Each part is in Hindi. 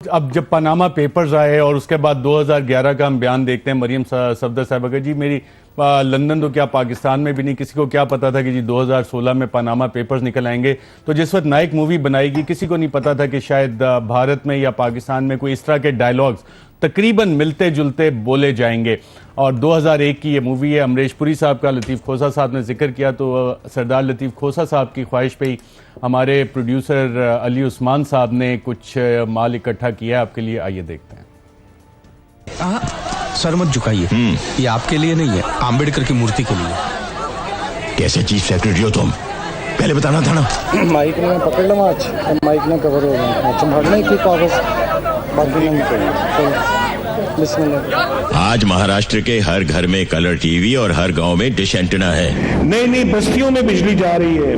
अब जब पनामा पेपर्स आए और उसके बाद 2011 का हम बयान देखते हैं मरियम सफदर साहब का, जी मेरी लंदन तो क्या पाकिस्तान में भी नहीं किसी को क्या पता था कि जी 2016 में पनामा पेपर्स निकल आएंगे। तो जिस वक्त नायक मूवी बनाएगी किसी को नहीं पता था कि शायद भारत में या पाकिस्तान में कोई इस तरह के डायलॉग्स तकरीबन मिलते जुलते बोले जाएंगे। और 2001 की ये मूवी है। अमरीश पुरी साहब का लतीफ़ खोसा साहब ने जिक्र किया, तो सरदार लतीफ़ खोसा साहब की ख्वाहिश पे ही हमारे प्रोड्यूसर अली उस्मान साहब ने कुछ माल इकट्ठा किया आपके लिए, आइए देखते हैं। सर मत झुकाइए, ये आपके लिए नहीं है, आम्बेडकर की मूर्ति के लिए। कैसे चीफ सेक्रेटरी हो तुम, पहले बताना था ना। माइक ने पकड़ लो, आज माइक ने कवर हो गया, संभालना ही थी कागज, बाकी नहीं चाहिए। आज महाराष्ट्र के हर घर में कलर टीवी और हर गांव में डिश एंटेना है। नई नई बस्तियों में बिजली जा रही है।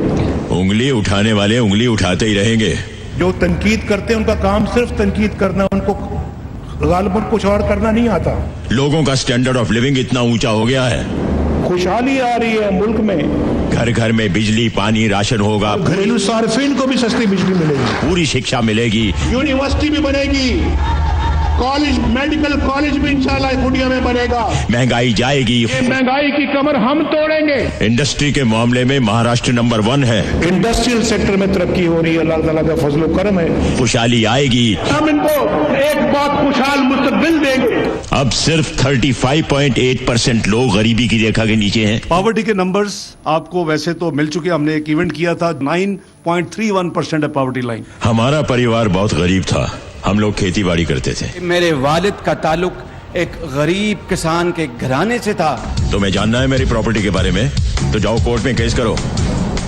उंगली उठाने वाले उंगली उठाते ही रहेंगे। जो तनकीद करते हैं उनका काम सिर्फ तनकीद करना, उनको गालिबन कुछ और करना नहीं आता। लोगों का स्टैंडर्ड ऑफ लिविंग इतना ऊंचा हो गया है, खुशहाली आ रही है मुल्क में। घर घर में बिजली पानी राशन होगा, घरेलू सार्फिन को भी सस्ती बिजली मिलेगी, पूरी शिक्षा मिलेगी, यूनिवर्सिटी भी बनेगी, कॉलेज मेडिकल कॉलेज भी इंशाल्लाह कुटिया में बनेगा, महंगाई जाएगी, महंगाई की कमर हम तोड़ेंगे। इंडस्ट्री के मामले में महाराष्ट्र नंबर 1 है। इंडस्ट्रियल सेक्टर में तरक्की हो रही है, अल्लाह ताला का फजल करम है। खुशहाली आएगी, हम इनको एक बहुत खुशहाल मुस्तकबिल देंगे। अब सिर्फ 35.8% लोग गरीबी की रेखा के नीचे हैं। पॉवर्टी के नंबर्स आपको वैसे तो मिल चुके, हमने एक इवेंट किया था, 9.31% है पॉवर्टी लाइन। हमारा परिवार बहुत गरीब था, हम लोग खेती बाड़ी करते थे। मेरे वालिद का ताल्लुक एक गरीब किसान के घराने से था। तुम्हें जानना है मेरी प्रॉपर्टी के बारे में तो जाओ कोर्ट में केस करो,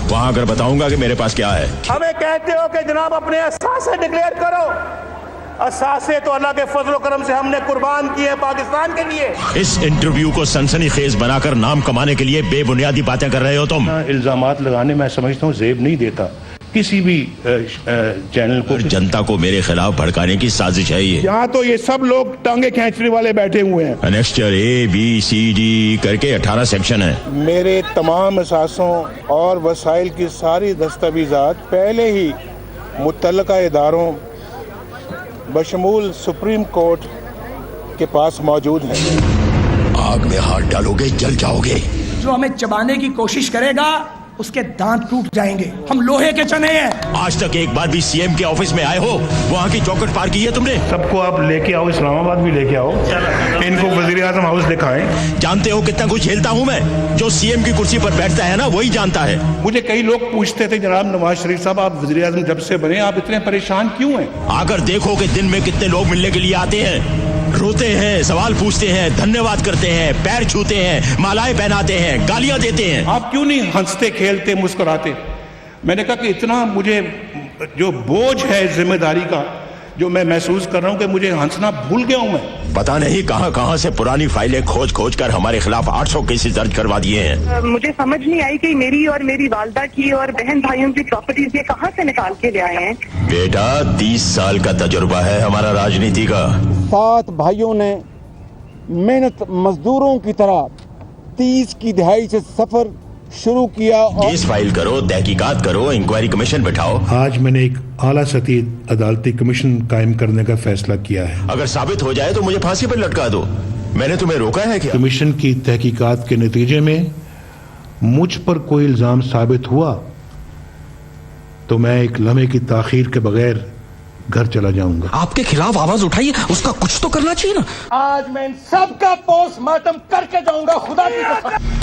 वहां अगर बताऊंगा कि मेरे पास क्या है। हमें कहते हो कि जनाब अपने असासे डिक्लेयर करो, असासे तो अल्लाह के फजल करम से हमने कुर्बान किए पाकिस्तान के लिए। इस इंटरव्यू को सनसनीखेज बनाकर नाम कमाने के लिए बेबुनियादी बातें कर रहे हो तुम। इल्जामात लगाने मैं समझता हूँ जेब नहीं देता किसी भी चैनल को। जनता को मेरे खिलाफ भड़काने की साजिश है ये। यहाँ तो ये सब लोग टांगे खींचने वाले बैठे हुए हैं। एनेक्स्चर ABCD करके 18 सेक्शन है। मेरे तमाम असासों और वसाइल की सारी दस्तावेजात पहले ही मुतल्लका इदारों बशमूल सुप्रीम कोर्ट के पास मौजूद है। आग में हाथ डालोगे जल जाओगे। जो हमें चबाने की कोशिश करेगा उसके दांत टूट जाएंगे, हम लोहे के चने हैं। आज तक एक बार भी CM के ऑफिस में आए हो? वहाँ की चौखट पार की है तुमने? सबको आप लेके आओ, इस्लामाबाद भी लेके आओ, इनको वजीर आजम हाउस दिखाएं। जानते हो कितना कुछ झेलता हूँ मैं? जो CM की कुर्सी पर बैठता है ना वही जानता है। मुझे कई लोग पूछते थे, जनाब नवाज शरीफ साहब आप वजीर आजम जब से बने आप इतने परेशान क्यों हैं? आकर देखो कि दिन में कितने लोग मिलने के लिए आते हैं, रोते हैं, सवाल पूछते हैं, धन्यवाद करते हैं, पैर छूते हैं, मालाएं पहनाते हैं, गालियां देते हैं। आप क्यों नहीं हंसते खेलते मुस्कुराते? मैंने कहा कि इतना मुझे जो बोझ है जिम्मेदारी का जो मैं महसूस कर रहा हूं कि मुझे हंसना भूल गया हूं मैं। पता नहीं कहां से पुरानी फाइलें खोज खोज कर हमारे खिलाफ 800 केसेस दर्ज करवा दिए हैं। मुझे समझ नहीं आई कि मेरी और मेरी वालदा की और बहन भाइयों की प्रॉपर्टीज ये कहां से निकाल के ले आए हैं। बेटा 30 साल का तजुर्बा है हमारा राजनीति का। 7 भाइयों ने मेहनत मजदूरों की तरह 30 की दहाई से सफर शुरू किया और केस फाइल करो, तहकीकात करो, इंक्वायरी कमीशन बैठाओ। आज मैंने एक आला सतही अदालती कमीशन कायम करने का फैसला किया है। अगर साबित हो जाए तो मुझे फांसी पर लटका दो, मैंने तुम्हें रोका है क्या? कमीशन की तहकीकात के नतीजे में मुझ पर कोई इल्जाम साबित हुआ तो मैं एक लम्हे की ताखीर के बगैर घर चला जाऊंगा। आपके खिलाफ आवाज उठाइए, उसका कुछ तो करना चाहिए ना। आज मैं इन सबका पोस्टमार्टम करके जाऊंगा, खुदा की कसम।